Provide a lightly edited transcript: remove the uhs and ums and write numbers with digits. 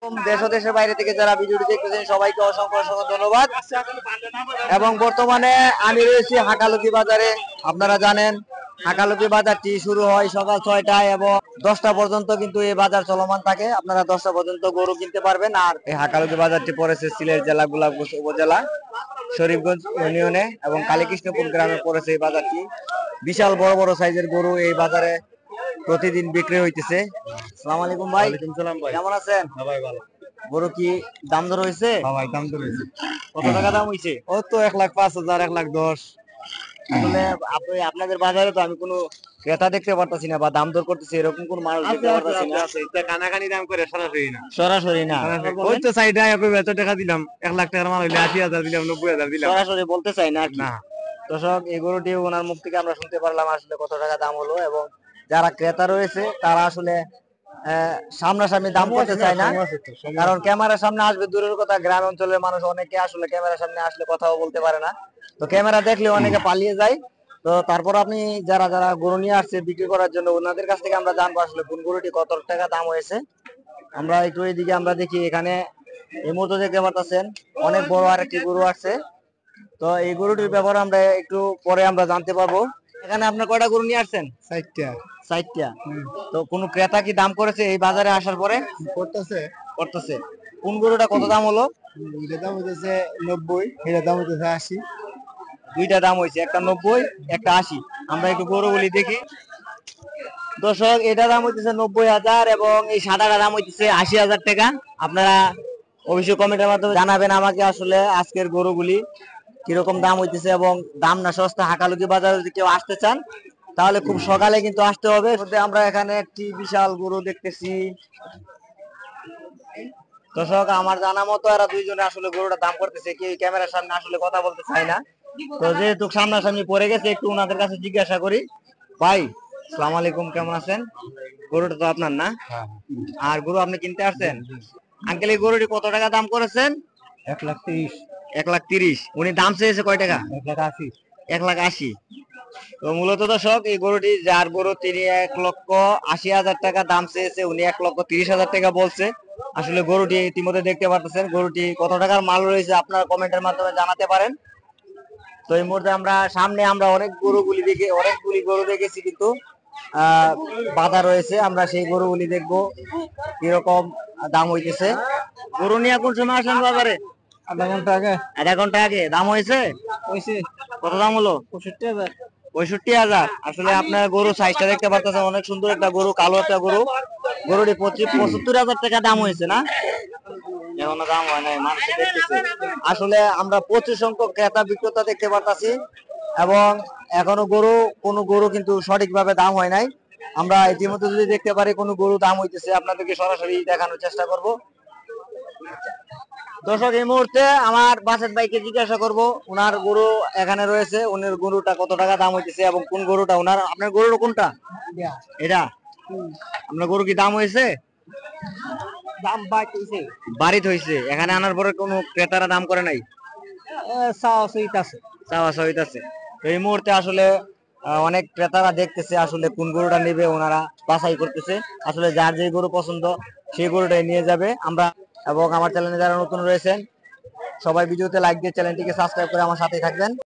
দেশ ও দেশের বাইরে থেকে যারা ভিডিওটি দেখতেছেন সবাইকে অসংখ্য অসংখ্য ধন্যবাদ। এবং বর্তমানে আমি রয়েছি হাকালুকি বাজারে। আপনারা জানেন হাকালুকি বাজারটি শুরু হয় সকাল 6টায় এবং 10টা পর্যন্ত কিন্তু এই বাজার চলমান থাকে। আপনারা 10টা পর্যন্ত গরু কিনতে পারবেন। আর এই হাকালুকি বাজারটি পড়েছে সিলেট জেলা গোলাপগঞ্জ উপজেলা শরীফগঞ্জ ইউনিয়নে এবং কালীকৃষ্ণপুর গ্রামে পড়েছে এই বাজারটি। বিশাল বড় বড় সাইজের গরু এই বাজারে প্রতিদিন বিক্রি হইতেছে। আসসালামু আলাইকুম ভাই। ওয়ালাইকুম সালাম ভাই। কেমন আছেন? হ্যাঁ ভাই ভালো। গরু কি দাম দর হয়েছে? হ্যাঁ ভাই দাম তো রয়েছে। কত টাকা দাম হয়েছে? ও তো 1,05,000 1,10,000। আসলে আপনাদের বাজারে তো আমি কোনো ক্রেতা দেখতে পারতাছি না বা দাম দর করতেছি এরকম কোন মানুষ দেখতে পারতাছি না। এটা কানাকানি দাম করে সরাসরি না। সরাসরি না, ওই তো সাইডে একই এত টাকা দিলাম, 1,00,000 টাকার মাল হইলে 80,000 দিলাম, 90,000 দিলাম। সরাসরি বলতে চাই না আর কি। না দর্শক, এই গরুটি ওনার মুখ থেকে আমরা শুনতে পারলাম আসলে কত টাকা দাম হলো। এবং যারা ক্রেতা রয়েছে তারা আসলে সামনাসামনি দাম করতে চায় না, কারণ ক্যামেরার সামনে আসবে দূরের কথা, গ্রাম অঞ্চলের মানুষ অনেকে আসলে ক্যামেরার সামনে আসলে কথাও বলতে পারে না। তো ক্যামেরা দেখলে অনেকে পালিয়ে যায়। তো তারপর আপনি যারা যারা গরু নিয়ে আসছে বিক্রি করার জন্য ওনাদের কাছ থেকে আমরা জানবো আসলে কোন গরুটি কত টাকা দাম হয়েছে। আমরা একটু এইদিকে আমরা দেখি, এখানে এই মুহূর্তে দেখতে পাচ্ছেন অনেক বড় আরেকটি গরু আছে। তো এই গরুটির ব্যাপারে আমরা একটু পরে আমরা জানতে পারবো। এখানে আপনার কয়টা গরু নিয়ে আসছেন? 60টা 60টা। তো কোন ক্রেতা কি দাম করেছে এই বাজারে আসার পরে? করতেছে। কোন গরুটা কত দাম হলো? এটা দাম হইতেছে 90, এটা দাম হইতেছে 80। দুইটা দাম হয়েছে, একটা 90 একটা 80। আমরা একটু গরুগুলি দেখি। দর্শক, এটা দাম হইতেছে 90,000 এবং এই সাদাটা দাম হইতেছে 80,000 টাকা। আপনারা অবশ্যই কমেন্টের মাধ্যমে জানাবেন আমাকে আসলে আজকের গরুগুলি কিরকম দাম হইতেছে এবং দাম না সস্তা। হাকালুকি বাজারে যদি কেউ আসতে চান তাহলে খুব সকালে কিন্তু আসতে হবে। আমরা এখানে একটি বিশাল গরু দেখতেছি। দর্শক, আমার জানা মতো এরা দুইজনে আসলে গরুটা দাম করতেছে, কি ক্যামেরার সামনে আসলে কথা বলতে চায় না। তো যেহেতু সামনাসামনি পড়ে গেছে একটু ওনাদের কাছে জিজ্ঞাসা করি। ভাই আসসালামু আলাইকুম, কেমন আছেন? গরুটা তো আপনার না? আর গরু আপনি কিনতে আসছেন? আঙ্কেল, এই গরুটি কত টাকা দাম করেছেন? 1,30,000। 1,30,000। উনি দাম চেয়েছে কয় টাকা? 1,80,000। 1,80,000। তো মূলত দর্শক, এই গরুটি যার গরু তিনি 1,80,000 টাকা দাম চেয়েছে, উনি 1,30,000 টাকা বলছে। আসলে গরুটি ইতিমধ্যে দেখতে পাচ্ছেন, গরুটি কত টাকার মাল রয়েছে আপনারা কমেন্টের মাধ্যমে জানাতে পারেন। তো এই মুহূর্তে আমরা সামনে অনেকগুলি গরু দেখেছি, কিন্তু বাধা রয়েছে। আমরা সেই গরুগুলি দেখবো কিরকম দাম হইতেছে। গরু নিয়ে কোন সময় আসেন বাজারে? আধা ঘন্টা আগে। আধা ঘন্টা আগে। দাম হয়েছে? কত দাম হলো? 65,000। 65,000। আসলে আপনার গরু সাইজটা দেখতে পাচ্ছেন, অনেক সুন্দর একটা গরু, কালো একটা গরু। গরুটি 75,000 টাকা দাম হয়েছে না? এখনো দাম হয় নাই, মানুষ দেখতেছে। আসলে আমরা প্রচুর সংখ্যক ক্রেতা বিক্রেতা দেখতে পাচ্ছি এবং এখনো কোনো গরু কিন্তু সঠিকভাবে দাম হয় নাই। আমরা ইতিমধ্যে যদি দেখতে পারি কোনো গরু দাম হইতেছে আপনাদেরকে সরাসরি দেখানোর চেষ্টা করব। দর্শক, এই মুহূর্তে আমার বাসের ভাইকে জিজ্ঞাসা করব, ওনার গরু এখানে রয়েছে, উনার গরুটা কত টাকা দাম হইতেছে এবং কোন গরুটা ওনার। আপনার গরুর কোনটা? এটা। আপনার গরু কি দাম হয়েছে? দাম বাড়িতে হয়েছে, এখানে আনার পরে কোনো ক্রেতারা দাম করে নাই? চাওয়া হইতাছে। তো এই মুহূর্তে আসলে অনেক ক্রেতারা দেখতেছে আসলে কোন গরুটা নেবে, ওনারা বাছাই করতেছে। আসলে যার যে গরু পছন্দ সেই গরুটাই নিয়ে যাবে। আমরা এবং আমার চ্যানেলে যারা নতুন রয়েছেন সবাই ভিডিওতে লাইক দিয়ে চ্যানেলটিকে সাবস্ক্রাইব করে আমার সাথে থাকবেন।